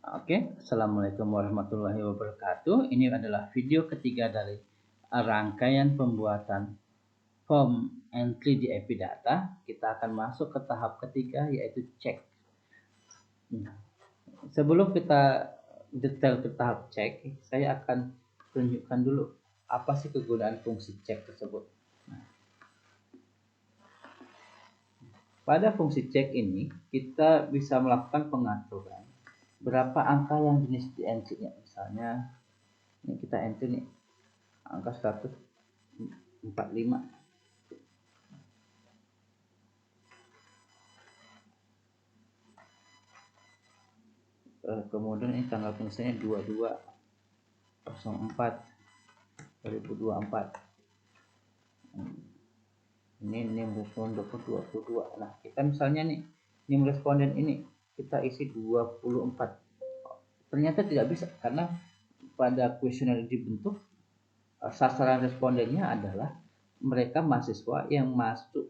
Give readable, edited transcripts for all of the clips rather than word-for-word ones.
Oke, Assalamualaikum warahmatullahi wabarakatuh. Ini adalah video ketiga dari rangkaian pembuatan form entry di Epidata. Kita akan masuk ke tahap ketiga, yaitu cek. Nah, sebelum kita detail ke tahap cek, saya akan tunjukkan dulu apa sih kegunaan fungsi cek tersebut. Nah, pada fungsi cek ini, kita bisa melakukan pengaturan berapa angka yang jenis di entry-nya. Misalnya, ini kita entry nih, angka 145. Kemudian ini tanggal pengisiannya 22/04/2024. Ini NIM responden 22. Nah, kita misalnya nih NIM responden ini kita isi 24. Ternyata tidak bisa karena pada kuesioner dibentuk sasaran respondennya adalah mereka mahasiswa yang masuk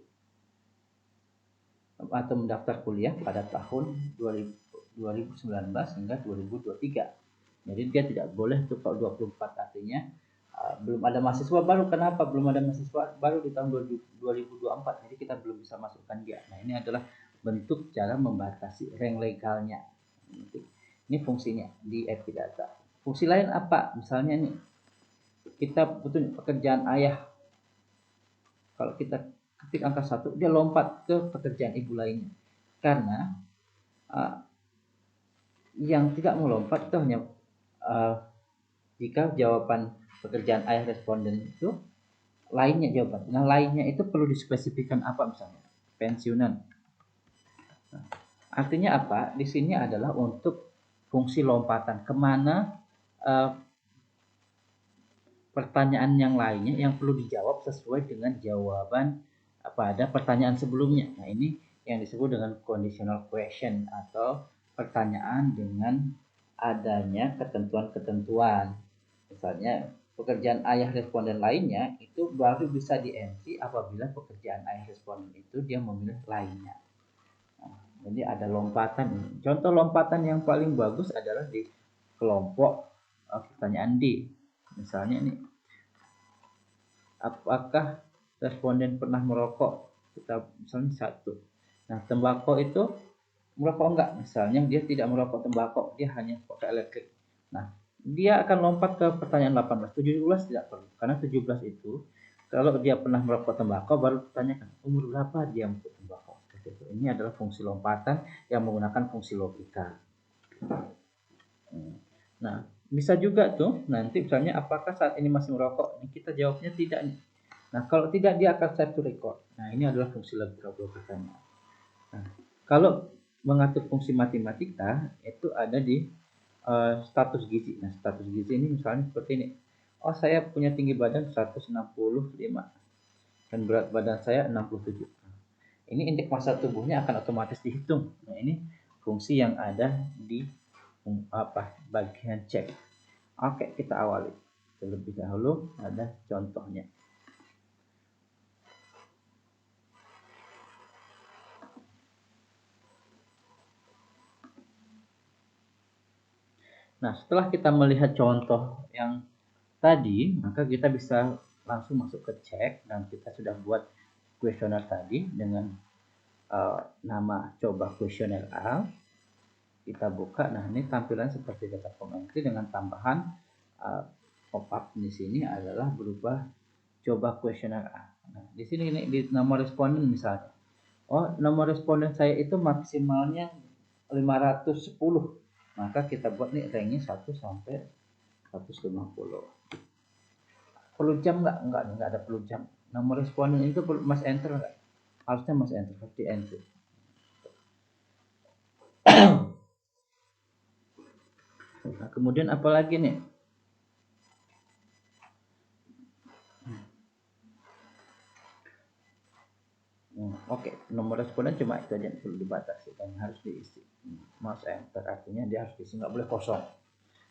atau mendaftar kuliah pada tahun 2019 hingga 2023. Jadi dia tidak boleh tuh kalau 24, artinya belum ada mahasiswa baru. Kenapa belum ada mahasiswa baru di tahun 2024? Jadi kita belum bisa masukkan dia. Nah, ini adalah bentuk cara membatasi rank legalnya. Ini fungsinya di Epidata. Fungsi lain apa? Misalnya nih, kita butuh pekerjaan ayah. Kalau kita ketik angka 1, dia lompat ke pekerjaan ibu lainnya. Karena yang tidak melompat itu hanya jika jawaban pekerjaan ayah responden itu lainnya jawaban. Nah, lainnya itu perlu dispesifikkan apa, misalnya pensiunan. Nah, artinya apa? Di sini adalah untuk fungsi lompatan kemana pertanyaan yang lainnya yang perlu dijawab sesuai dengan jawaban pada pertanyaan sebelumnya. Nah, ini yang disebut dengan conditional question atau pertanyaan dengan adanya ketentuan-ketentuan. Misalnya pekerjaan ayah responden lainnya itu baru bisa di-entry apabila pekerjaan ayah responden itu dia memilih lainnya. Nah, jadi ada lompatan. Contoh lompatan yang paling bagus adalah di kelompok pertanyaan D. Misalnya ini, apakah responden pernah merokok? Kita misalnya 1. Nah, tembakau itu merokok enggak? Misalnya dia tidak merokok tembakau, dia hanya pakai elektrik. Nah, dia akan lompat ke pertanyaan 18. 17 tidak perlu, karena 17 itu kalau dia pernah merokok tembakau baru ditanyakan umur berapa dia merokok tembakau. Ini adalah fungsi lompatan yang menggunakan fungsi logika. Nah, bisa juga tuh nanti misalnya apakah saat ini masih merokok? Kita jawabnya tidak. Nah, kalau tidak dia akan save to record. Nah, ini adalah fungsi logikanya. Nah, kalau mengatur fungsi matematika itu ada di status gizi. Nah, status gizi ini misalnya seperti ini. Oh, saya punya tinggi badan 165 dan berat badan saya 67. Ini indeks massa tubuhnya akan otomatis dihitung. Nah, ini fungsi yang ada di bagian cek. Oke, kita awali. Terlebih dahulu ada contohnya. Nah, setelah kita melihat contoh yang tadi, maka kita bisa langsung masuk ke cek, dan kita sudah buat kuesioner tadi dengan nama coba kuesioner A. Kita buka. Nah, ini tampilan seperti data form entry dengan tambahan pop-up di sini adalah berubah coba kuesioner A. Nah, di sini ini di nomor responden misalnya. Oh, nomor responden saya itu maksimalnya 510. Maka kita buat nih ranknya 1 sampai 150. Perlu jam nggak ada perlu jam. Nomor responden itu perlu mas enter nggak? Harusnya mas enter, harus di enter. Nah, kemudian apa lagi nih? Oke, nomor responden cuma itu aja yang perlu dibatasi dan harus diisi. Mouse enter artinya dia harus diisi, nggak boleh kosong.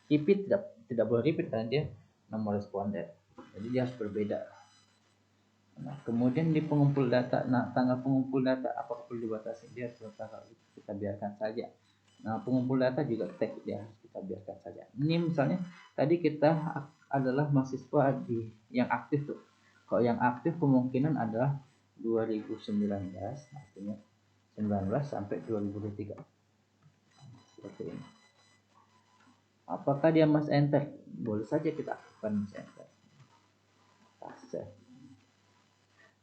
Repeat tidak boleh repeat karena dia nomor responden. Jadi dia harus berbeda. Nah, kemudian di pengumpul data, nah tanggal pengumpul data apakah perlu dibatasi? Dia tanggal kita biarkan saja. Nah, pengumpul data juga teks ya, kita biarkan saja. Ini misalnya tadi kita adalah mahasiswa yang aktif tuh. Kalau yang aktif kemungkinan adalah 2019, artinya 19 sampai 2023. Seperti ini. Apakah dia mas enter? Boleh saja kita aktifkan mas enter. Save.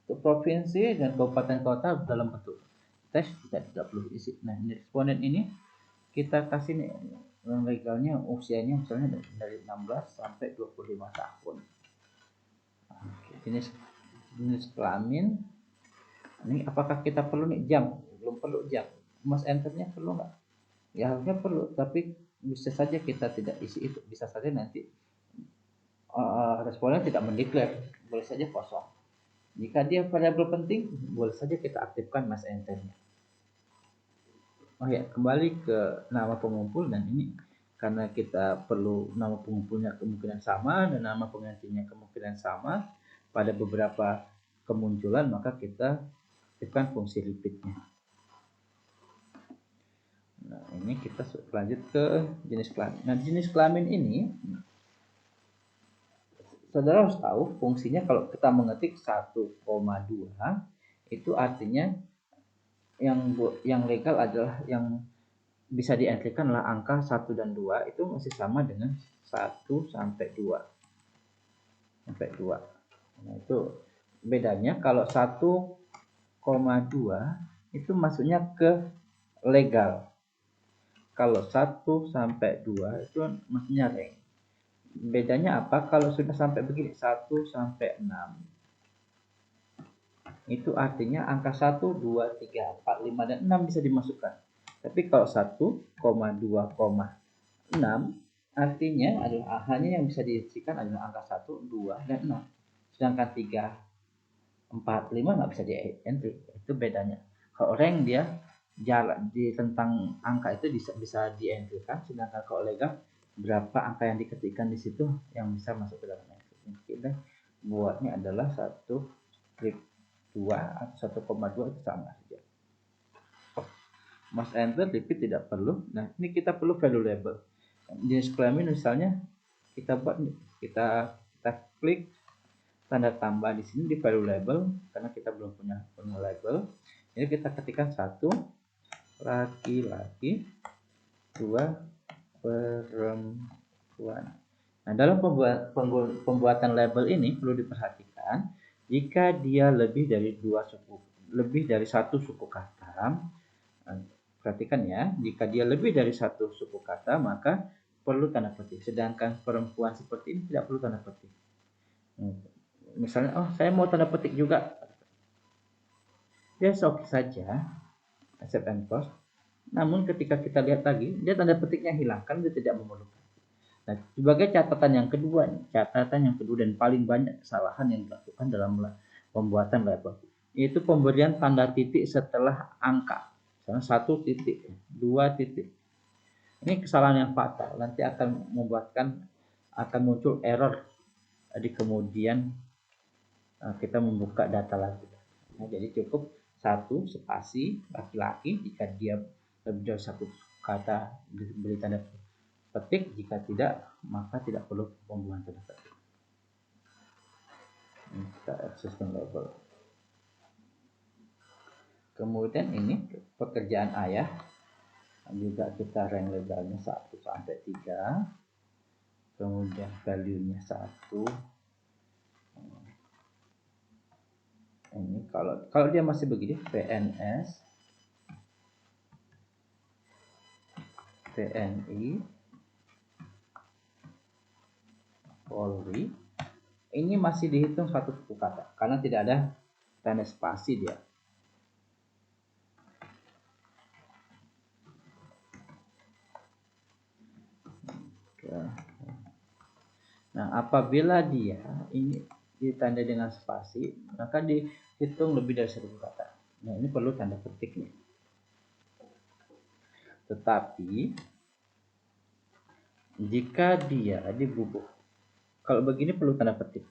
Untuk provinsi dan kabupaten kota dalam bentuk teks tidak perlu isi. Nah, responden ini kita kasih nih legalnya usianya misalnya dari 16 sampai 25 tahun. Oke, jenis kelamin. Ini apakah kita perlu nih jam? Belum perlu jam. Mas enternya perlu nggak? Ya harusnya perlu, tapi bisa saja kita tidak isi itu. Bisa saja nanti responden tidak mendeklar, boleh saja kosong. Jika dia variabel penting, boleh saja kita aktifkan mas enternya. Oh ya, kembali ke nama pengumpul, dan ini karena kita perlu nama pengumpulnya kemungkinan sama dan nama penggantinya kemungkinan sama pada beberapa kemunculan, maka kita aktifkan fungsi repeatnya. Nah, ini kita lanjut ke jenis kelamin. Nah, jenis kelamin ini saudara harus tahu fungsinya. Kalau kita mengetik 1,2 itu artinya yang legal adalah yang bisa diartikan adalah angka 1 dan 2 itu masih sama dengan 1 sampai 2. Nah, itu bedanya. Kalau 1,2 itu masuknya ke legal. Kalau 1 sampai 2 itu maksudnya rank. Bedanya apa? Kalau sudah sampai begini 1 sampai 6 itu artinya angka 1, 2, 3, 4, 5 dan 6 bisa dimasukkan. Tapi kalau 1,2,6 artinya adalah hanya yang bisa diisikan adalah angka 1, 2 dan 6. Sedangkan 3, 4, 5 nggak bisa di entry. Itu bedanya. Kalau rank dia jarak di tentang angka itu bisa di entry kan, sedangkan kalau legal berapa angka yang diketikkan di situ yang bisa masuk ke dalam entry. Kita buatnya adalah 1 strip 2 atau 1,2 itu sama saja. Mas enter repeat tidak perlu. Nah, ini kita perlu value label. Jenis kelamin misalnya kita buat, kita klik tanda tambah di sini di value label karena kita belum punya label. Jadi kita ketikkan 1 laki-laki, 2 perempuan. Nah, dalam pembuatan label ini perlu diperhatikan jika dia lebih dari satu suku kata. Perhatikan ya, jika dia lebih dari satu suku kata maka perlu tanda petik. Sedangkan perempuan seperti ini tidak perlu tanda petik. Misalnya, oh saya mau tanda petik juga, dia oke saja, accept and close. Namun ketika kita lihat lagi, dia tanda petiknya hilang kan dia tidak memerlukan. Nah, sebagai catatan yang kedua dan paling banyak kesalahan yang dilakukan dalam pembuatan label, yaitu pemberian tanda titik setelah angka. Misalnya 1 titik, 2 titik. Ini kesalahan yang fatal, nanti akan muncul error di kemudian kita membuka data lagi. Nah, jadi cukup 1 spasi laki-laki jika dia lebih dari satu kata beri tanda petik, jika tidak maka tidak perlu pembuatan tanda petik. Kita existing label. Kemudian ini pekerjaan ayah juga kita rank legalnya 1 sampai 3. Kemudian value-nya 1. Ini kalau dia masih begini, PNS, TNI, Polri, ini masih dihitung satu suku kata karena tidak ada tanda spasi dia. Nah, apabila dia ini ditandai dengan spasi, maka dihitung lebih dari satu kata. Nah, ini perlu tanda petiknya. Tetapi jika dia dibubuk, kalau begini perlu tanda petik.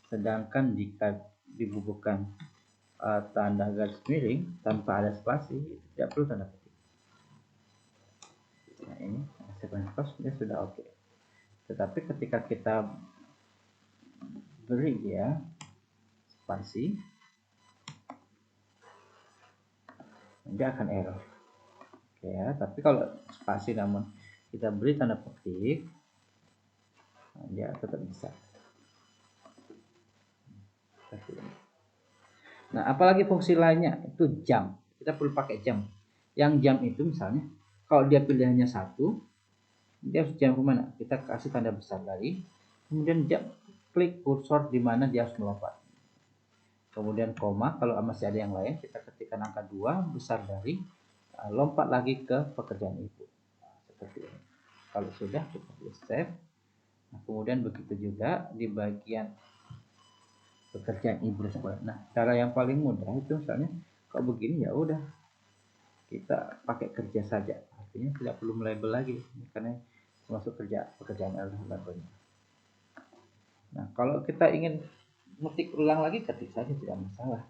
Sedangkan jika dibubuhkan tanda garis miring tanpa ada spasi, tidak perlu tanda petik. ini sequence close dia sudah oke. Tetapi ketika kita beri dia spasi, dia akan error. Oke ya, tapi kalau spasi namun kita beri tanda petik, dia tetap bisa. Nah, apalagi fungsi lainnya itu jam. Kita perlu pakai jam. Yang jam itu misalnya kalau dia pilihannya 1, dia harus jam kemana? Kita kasih tanda besar dari, kemudian jam, klik kursor di mana dia harus melompat. Kemudian koma, kalau masih ada yang lain kita ketikkan angka 2 besar dari, lompat lagi ke pekerjaan ibu. Seperti ini. Kalau sudah kita save. Nah, kemudian begitu juga di bagian pekerjaan ibu sekolah. Nah, cara yang paling mudah itu misalnya kalau begini ya udah kita pakai kerja saja, artinya tidak perlu melabel lagi karena termasuk pekerjaan adalah labelnya. Nah, kalau kita ingin ngetik ulang lagi, ketik saja tidak masalah.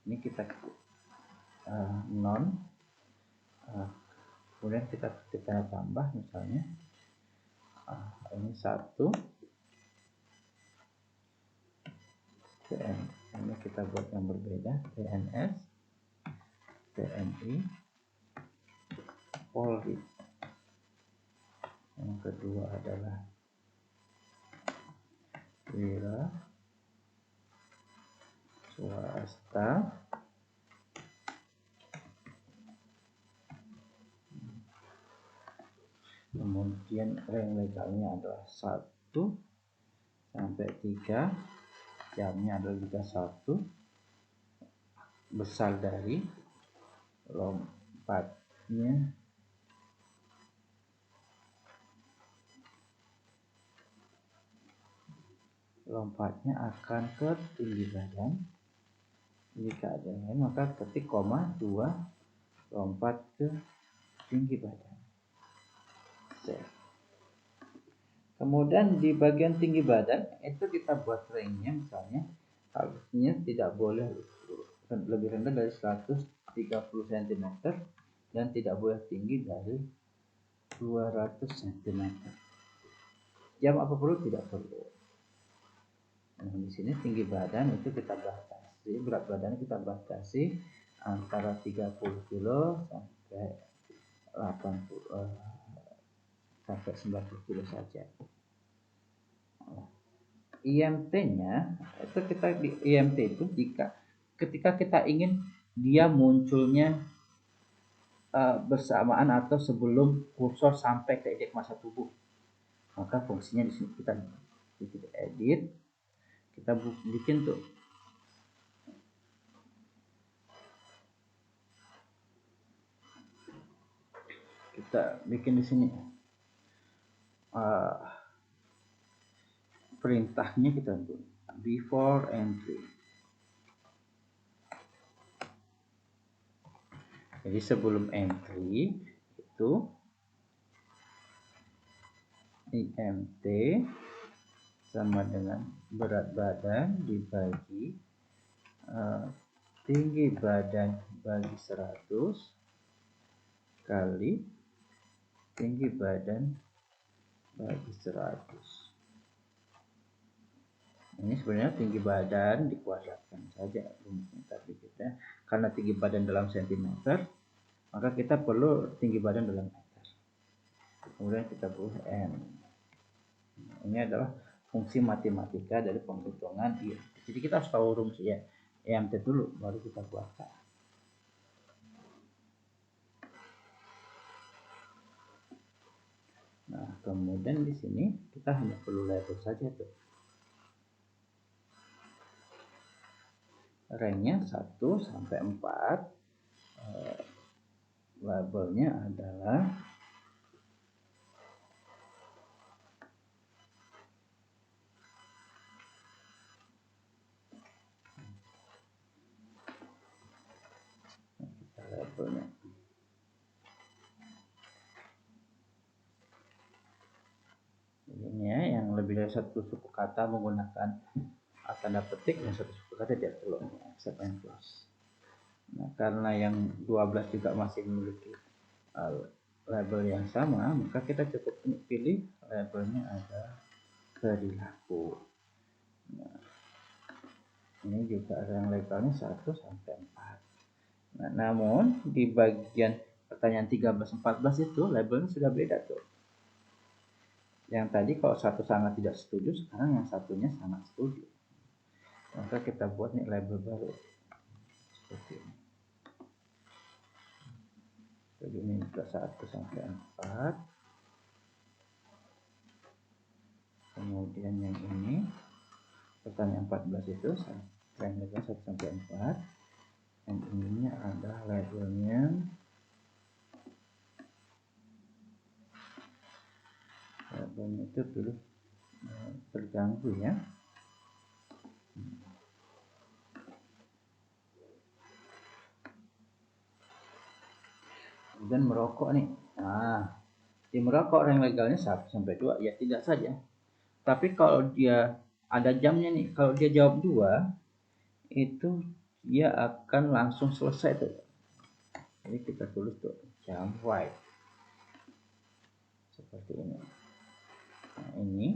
Ini kita non, kemudian kita ketik tanda tambah misalnya ini 1 TN, ini kita buat yang berbeda, TNS, TNI, Polri. Yang kedua adalah wira swasta, kemudian rank legalnya adalah 1 sampai 3, jamnya adalah juga 1, besar dari, lompatnya akan ke tinggi badan. Jika ada yang lain maka ketik koma 2 lompat ke tinggi badan. Save. Kemudian di bagian tinggi badan itu kita buat ranknya, misalnya harusnya tidak boleh lebih rendah dari 130 cm dan tidak boleh tinggi dari 200 cm. Jam apa perlu? Tidak perlu. Nah, di sini tinggi badan itu kita batasi, berat badan kita batasi antara 30 kilo sampai 80 sampai 90 kilo saja. IMT-nya itu kita di IMT itu ketika kita ingin dia munculnya bersamaan atau sebelum kursor sampai ke indeks massa tubuh, maka fungsinya di sini kita edit, kita bikin tuh kita bikin di sini perintahnya kita buat before entry. Jadi sebelum entry itu IMT sama dengan berat badan dibagi tinggi badan bagi 100 kali tinggi badan bagi 100. Ini sebenarnya tinggi badan dikuadratkan saja, tapi kita karena tinggi badan dalam sentimeter maka kita perlu tinggi badan dalam meter. Kemudian kita buat N. Ini adalah fungsi matematika dari penghitungan IMT. Jadi kita harus tahu rumus ya IMT dulu baru kita buatkan. Nah, kemudian di sini kita hanya perlu label saja tuh. Ranknya 1 sampai 4. Labelnya adalah labelnya ini ya, yang lebih dari satu suku kata menggunakan tanda petik, yang satu suku kata tidak perlu accept and close. Nah, karena yang 12 juga masih memiliki label yang sama, maka kita cukup pilih labelnya ada perilaku. Nah, ini juga yang legalnya 1 sampai 4. Nah, namun di bagian pertanyaan 13-14 itu labelnya sudah beda tuh. Yang tadi kalau satu sangat tidak setuju, sekarang yang satunya sangat setuju. Maka kita buat nih label baru seperti ini. Jadi ini juga 1 sampai 4. Kemudian yang ini pertanyaan 14 itu labelnya 1 sampai 4. Yang ini ada labelnya itu pilih terganggu ya. Dan merokok nih. Nah, di merokok rank legalnya 1 sampai 2 ya tidak saja. Tapi kalau dia ada jamnya nih, kalau dia jawab 2 itu dia akan langsung selesai tuh. Jadi kita tulis tuh jam white seperti ini. Nah, ini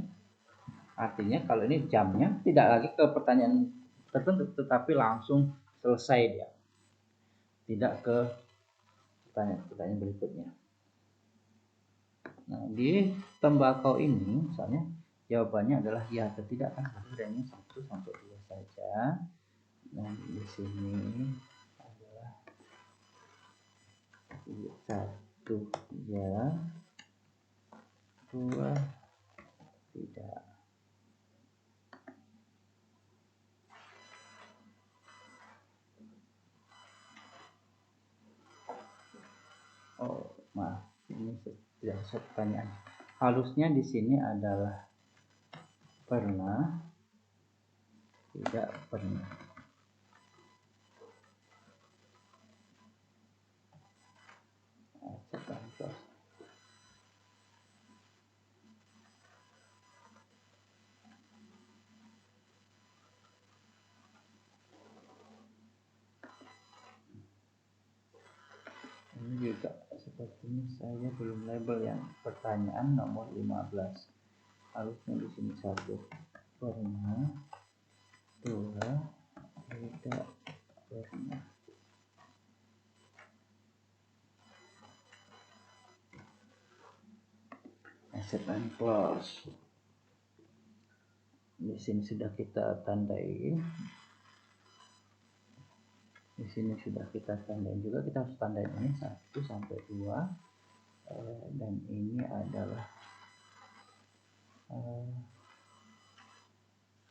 artinya kalau ini jamnya tidak lagi ke pertanyaan tertentu, tetapi langsung selesai dia, tidak ke pertanyaan berikutnya. Nah, di tembakau ini misalnya jawabannya adalah ya atau tidak, kan ini 1 sampai 2 saja. Nah, di sini adalah 1 ya, 2 tidak. Oh, maaf, ini tidak sesuai pertanyaan. Halusnya di sini adalah pernah, tidak pernah. Ini juga sepertinya saya belum label yang pertanyaan nomor 15. Harusnya di sini 1 pernah, 2 tidak pernah. Set and close. Di sini sudah kita tandai. Di sini sudah kita tandai juga, kita harus tandai ini 1 sampai 2. Dan ini adalah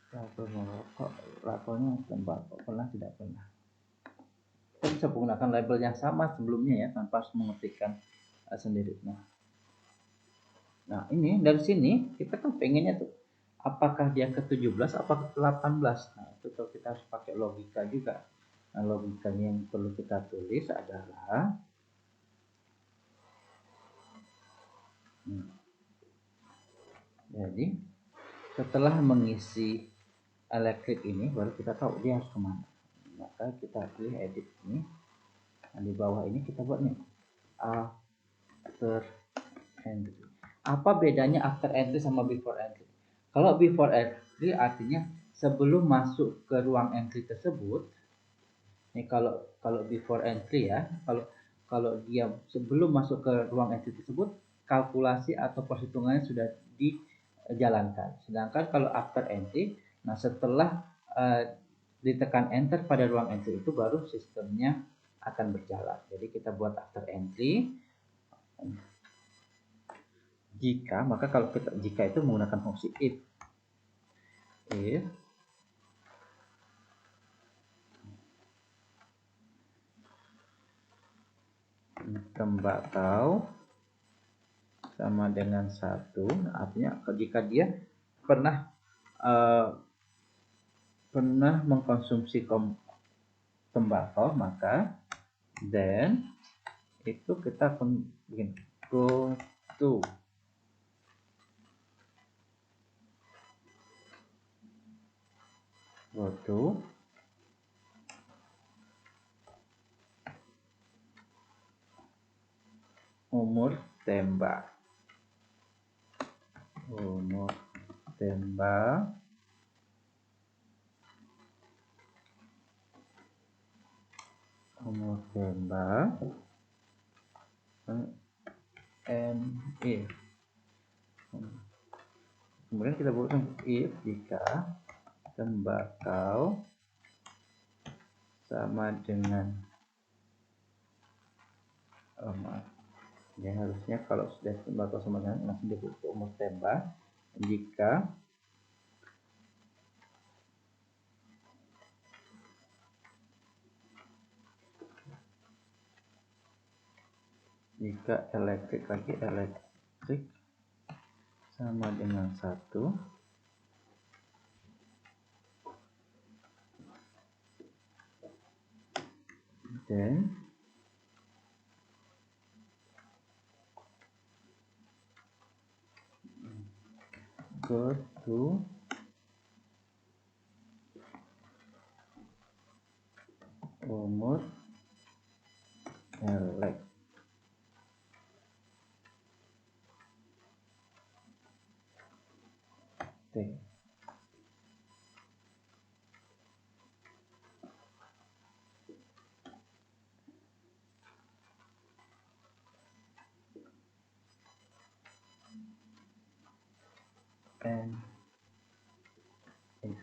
label merokok, labelnya tembakau, pernah tidak pernah. Kita bisa menggunakan label yang sama sebelumnya ya, tanpa harus mengetikkan sendiri. Nah, ini dari sini kita kan pengennya tuh apakah dia ke 17 apakah ke 18. Nah, itu tuh kita harus pakai logika juga. Nah, logikanya yang perlu kita tulis adalah jadi setelah mengisi elektrik ini baru kita tahu dia harus kemana. Maka kita pilih edit ini. Nah, di bawah ini kita buat nih after entry. Apa bedanya after entry sama before entry? Kalau before entry artinya sebelum masuk ke ruang entry tersebut. Ini kalau before entry ya, kalau dia sebelum masuk ke ruang entry tersebut, kalkulasi atau perhitungannya sudah dijalankan. Sedangkan kalau after entry, nah setelah ditekan enter pada ruang entry itu baru sistemnya akan berjalan. Jadi kita buat after entry. Jika, maka kalau kita jika itu menggunakan fungsi if tembakau sama dengan 1, artinya jika dia pernah mengkonsumsi tembakau, maka then itu kita akan bikin go to umur tembak. Umur tembak if. Kemudian kita buatkan if jika tembakau sama dengan ya harusnya kalau sudah tembakau sama dengan langsung dibuat umur tembak. Jika elektrik sama dengan 1, then go to umur elektrik. And if.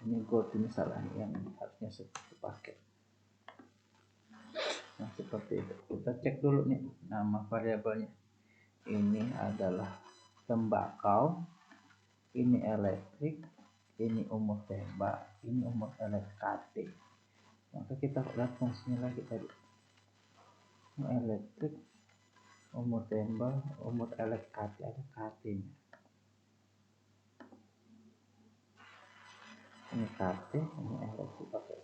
Ini go to salah yang harusnya dipakai. Nah, seperti itu. Kita cek dulu nih nama variabelnya. Ini adalah tembakau, ini elektrik, ini umur tembak, ini umur elektrik. Maka kita lihat fungsinya lagi tadi. Elektrik, umur tembak, umur elektrik, ada KT-nya. Ini KT, ini elektrik pakai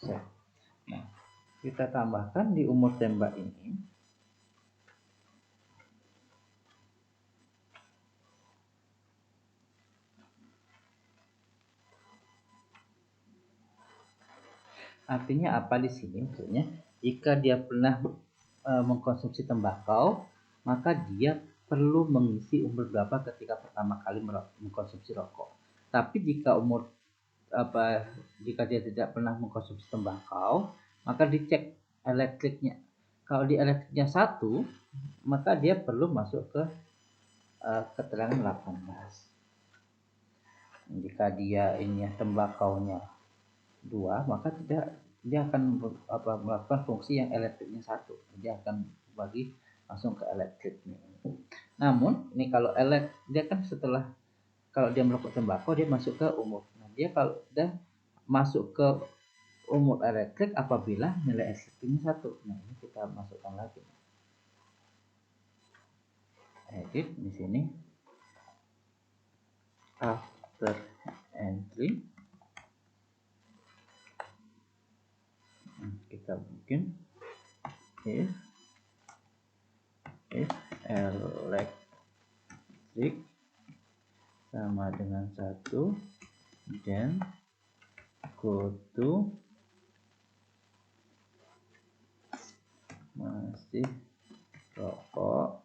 set. Nah, kita tambahkan di umur tembak ini artinya apa di sini? Maksudnya jika dia pernah mengkonsumsi tembakau, maka dia perlu mengisi umur berapa ketika pertama kali mengkonsumsi rokok. Tapi jika jika dia tidak pernah mengkonsumsi tembakau, maka dicek elektriknya. Kalau di elektriknya 1, maka dia perlu masuk ke keterangan 18. Jika dia ini tembakaunya 2, maka dia akan melakukan fungsi yang elektriknya 1. Dia akan bagi langsung ke elektriknya. Namun ini kalau dia kan kalau dia melakukan tembakau dia masuk ke umur. Nah, dia kalau udah masuk ke umur elektrik apabila nilai elektriknya 1. Nah, ini kita masukkan lagi. Edit di sini after entry. Kita bikin if elektrik sama dengan 1, then go to masih rokok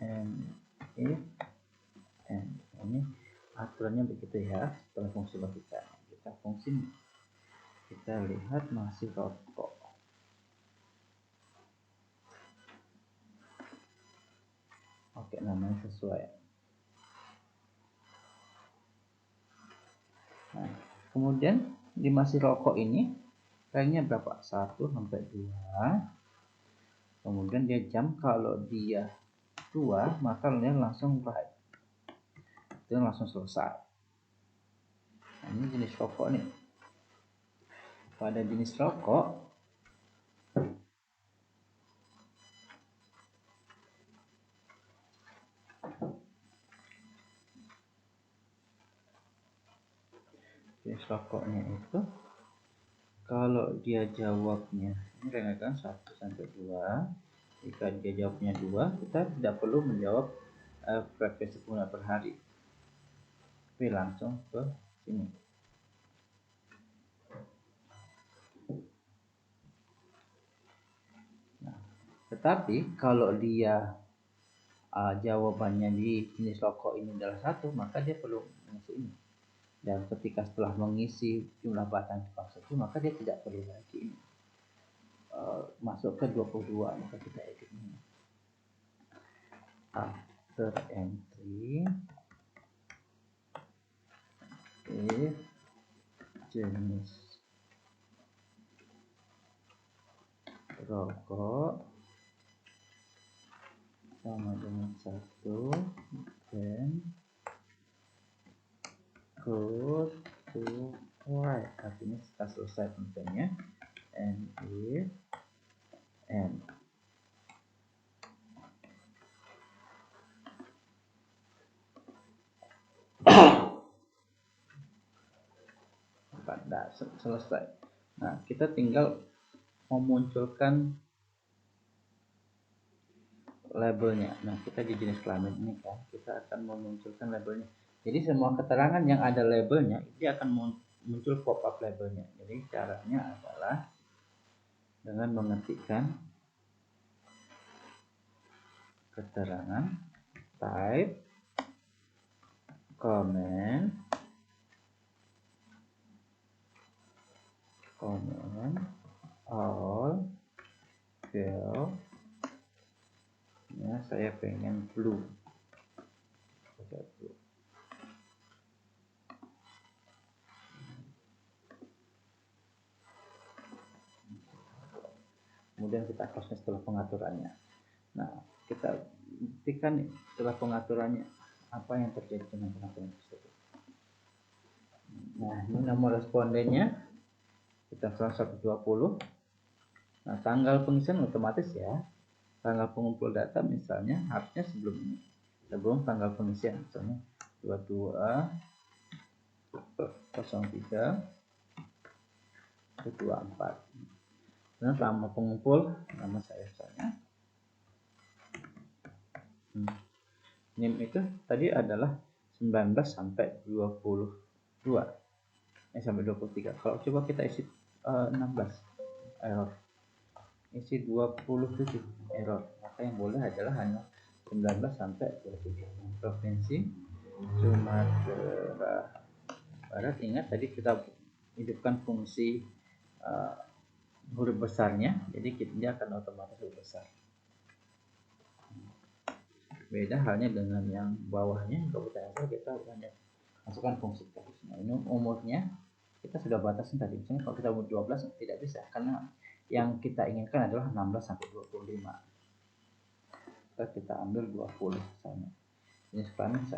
and if ini aturannya begitu ya. Setelah fungsi logika kita lihat masih rokok. Oke, namanya sesuai. Nah, kemudian di masih rokok ini ranknya berapa? 1 sampai 2. Kemudian dia jam, kalau dia 2 maka dia langsung write. Itu langsung selesai. Nah, ini jenis rokok nih. Pada jenis rokok rokoknya itu kalau dia jawabnya ini kan 1 sampai 2. Jika dia jawabnya 2, kita tidak perlu menjawab frekuensi penggunaan per hari. langsung ke sini. Nah, tetapi kalau dia jawabannya di jenis rokok ini adalah 1, maka dia perlu mengisi ini. Dan ketika setelah mengisi jumlah batang Jepang 1, maka dia tidak perlu lagi ini. Masuk ke 22, maka kita edit ini. After entry if jenis rokok sama dengan 1, then go to y. Artinya kita selesai pentingnya. And if and selesai. Nah, kita tinggal memunculkan labelnya. Nah, kita di jenis kelamin ini kan, kita akan memunculkan labelnya. Jadi semua keterangan yang ada labelnya, dia akan muncul pop-up labelnya. Jadi caranya adalah dengan mengetikkan keterangan type comment all fill. Ya, saya pengen blue. Kemudian kita close setelah pengaturannya. Nah, kita buktikan setelah pengaturannya apa yang terjadi dengan pengaturan tersebut. Nah, ini nomor respondennya kita 120. Nah, tanggal pengisian otomatis ya. Tanggal pengumpul data misalnya harusnya sebelum ini, sebelum tanggal pengisian, misalnya 22 03 24. Nah, nama pengumpul nama saya misalnya. NIM itu tadi adalah 19 sampai 22. Sampai 23. Kalau coba kita isi 16, error. Isi 27, error. Maka yang boleh adalah hanya 19 sampai 23. Provinsi Sumatera Barat. Ingat tadi kita hidupkan fungsi huruf besarnya, jadi dia akan otomatis huruf besar. Beda halnya dengan yang bawahnya, kabupaten asal kita hanya masukkan fungsi tadi. Nah, ini umurnya kita sudah batasin tadi. Misalnya kalau kita umur 12 tidak bisa, karena yang kita inginkan adalah 16 sampai 25. Kita ambil 20 misalnya. Ini sekarang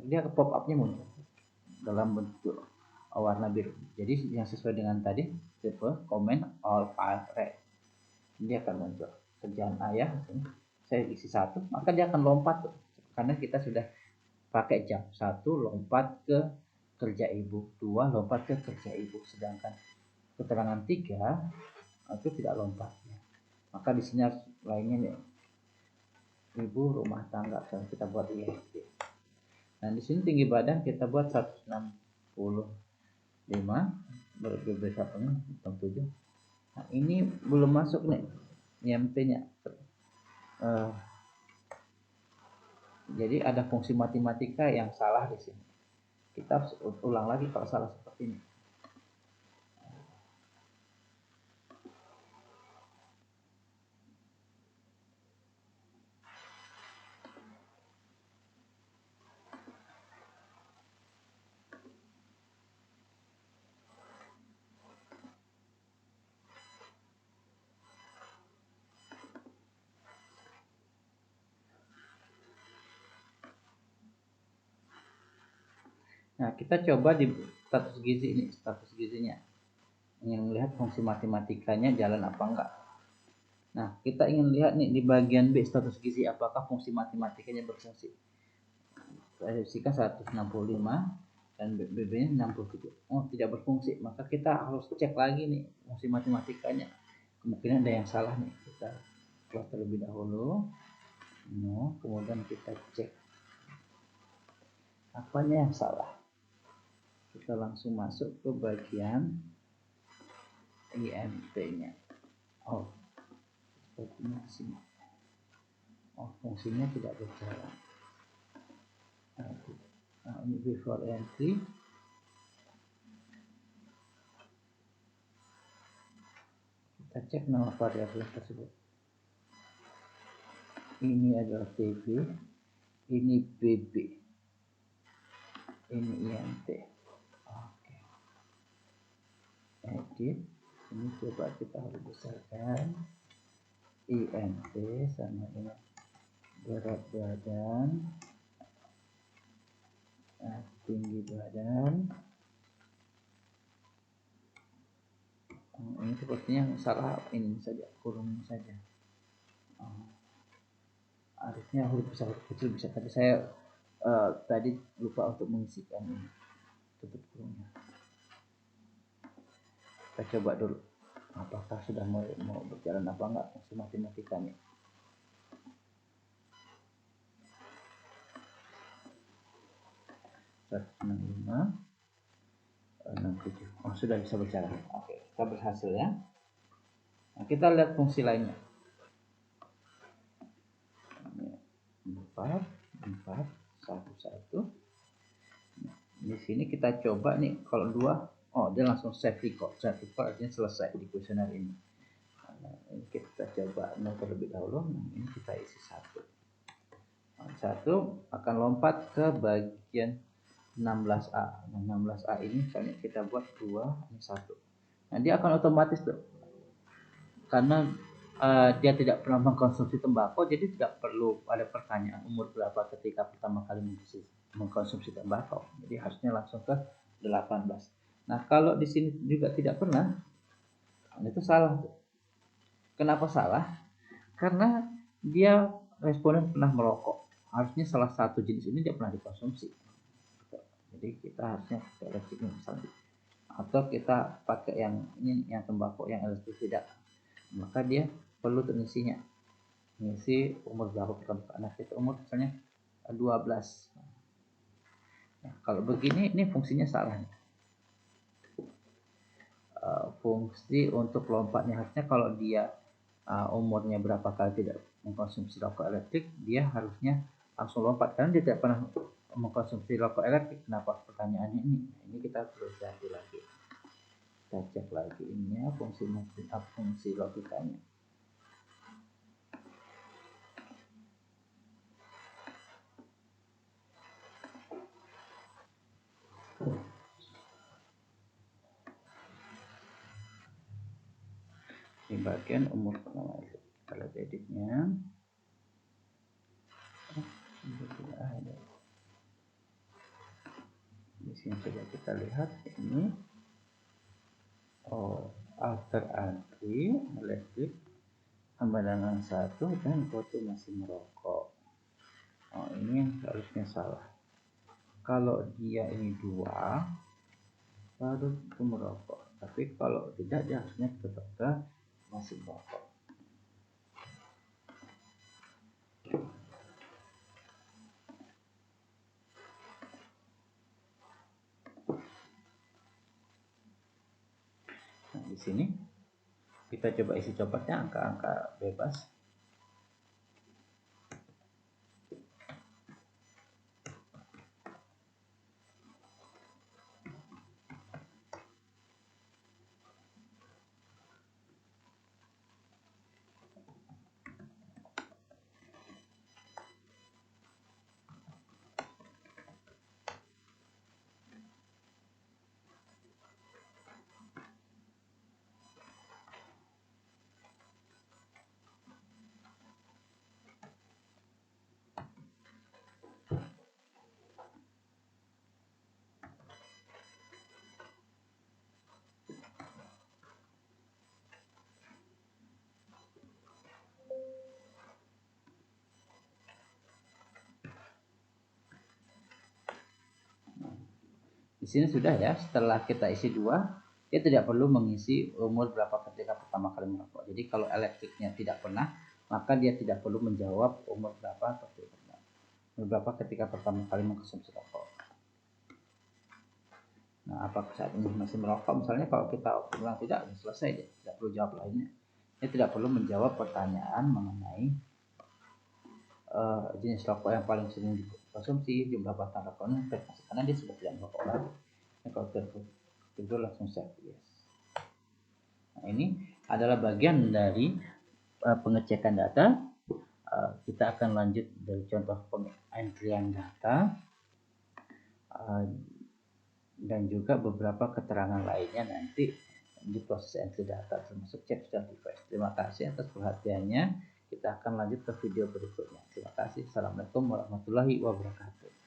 dia ke pop up-nya muncul dalam bentuk warna biru. Jadi yang sesuai dengan tadi, tipe comment all file read. Dia akan muncul. Kerjaan ayah, saya isi 1, maka dia akan lompat karena kita sudah pakai jam. 1 lompat ke kerja ibu, 2 lompat ke kerja ibu, sedangkan keterangan 3 itu tidak lompat. Maka di sini harus lainnya nih, ibu rumah tangga, kita buat ISD. Nah, di sini tinggi badan kita buat 165, berdasarkan 7. Nah, ini belum masuk nih IMT-nya. Jadi ada fungsi matematika yang salah di sini. Kita harus ulang lagi kalau salah seperti ini. Nah, kita coba di status gizi ini, status gizinya. Ingin melihat fungsi matematikanya jalan apa enggak. Nah, kita ingin lihat nih di bagian B status gizi apakah fungsi matematikanya berfungsi. Saya isikan 165 dan BB-nya 67. Oh, tidak berfungsi. Maka kita harus cek lagi nih fungsi matematikanya. Kemungkinan ada yang salah nih. Kita close terlebih dahulu. No, kemudian kita cek apanya yang salah. Kita langsung masuk ke bagian IMT-nya. Oh, sepertinya di sini. Oh, fungsinya tidak berjalan. Nah, ini before entry. Kita cek nama variabel tersebut. Ini adalah TB, ini BB, ini INT. Oke. Edit. Ini coba kita harus besarkan. INT sama dengan berat badan, tinggi badan. Ini sepertinya salah, ini saja kurung saja. Harusnya huruf besar huruf kecil bisa, tapi saya tadi lupa untuk mengisikan ini tutup kurungnya. Kita coba dulu apakah sudah mau berjalan apa enggak fungsi matematikanya. Oh, sudah bisa berjalan. Oke, kita berhasil ya. Nah, kita lihat fungsi lainnya. 4 1 1. Di sini kita coba nih, kalau 2, oh dia langsung save record. Save record artinya selesai di kuesioner ini. Nah, ini kita coba terlebih dahulu. Nah, ini kita isi 1. Nah, 1 akan lompat ke bagian 16A. Nah, 16A ini misalnya kita buat 2, ini 1. Nah, dia akan otomatis tuh. Karena dia tidak pernah mengkonsumsi tembakau, jadi tidak perlu ada pertanyaan umur berapa ketika pertama kali mengkonsumsi tembakau. Jadi harusnya langsung ke 18. Nah, kalau di sini juga tidak pernah, itu salah. Kenapa salah? Karena dia responden pernah merokok. Harusnya salah satu jenis ini dia pernah dikonsumsi. Jadi kita harusnya pakai elektrik misalnya, atau kita pakai yang ini, yang tembakau yang elektrik tidak, maka dia perlu mengisinya, mengisi umur berapa pertama anak kita, umur misalnya 12. Nah, kalau begini ini fungsinya salah. Fungsi untuk lompatnya harusnya kalau dia umurnya berapa kali tidak mengkonsumsi rokok elektrik, dia harusnya langsung lompat karena dia tidak pernah mengkonsumsi rokok elektrik. Kenapa pertanyaannya ini? Ini kita perlu ganti lagi. Kita cek lagi ini ya, fungsi logikanya. Di bagian umur pertama itu kita lihat editnya. Di sini coba kita lihat ini. Oh, after entry elektrik tambah dengan 1 dan foto masih merokok. Oh, ini yang seharusnya salah. Kalau dia ini 2 baru itu merokok, tapi kalau tidak dia harusnya tetap ke masih merokok. Nah, di sini kita coba isi copotnya angka-angka bebas. Di sini sudah ya, setelah kita isi 2, dia tidak perlu mengisi umur berapa ketika pertama kali merokok. Jadi kalau elektriknya tidak pernah, maka dia tidak perlu menjawab umur berapa ketika pertama kali mengkonsumsi rokok. Nah, apakah saat ini masih merokok? Misalnya kalau kita bilang tidak, selesai dia, tidak perlu jawab lainnya. Dia tidak perlu menjawab pertanyaan mengenai jenis rokok yang paling sering dikonsumsi, jumlah batang rokoknya, karena dia sudah tidak merokok lagi. Nah, kalau itu langsung set yes. Nah, ini adalah bagian dari pengecekan data. Kita akan lanjut dari contoh pengentrian data dan juga beberapa keterangan lainnya nanti di proses entry data termasuk check star device. Terima kasih atas perhatiannya. Kita akan lanjut ke video berikutnya. Terima kasih. Assalamualaikum warahmatullahi wabarakatuh.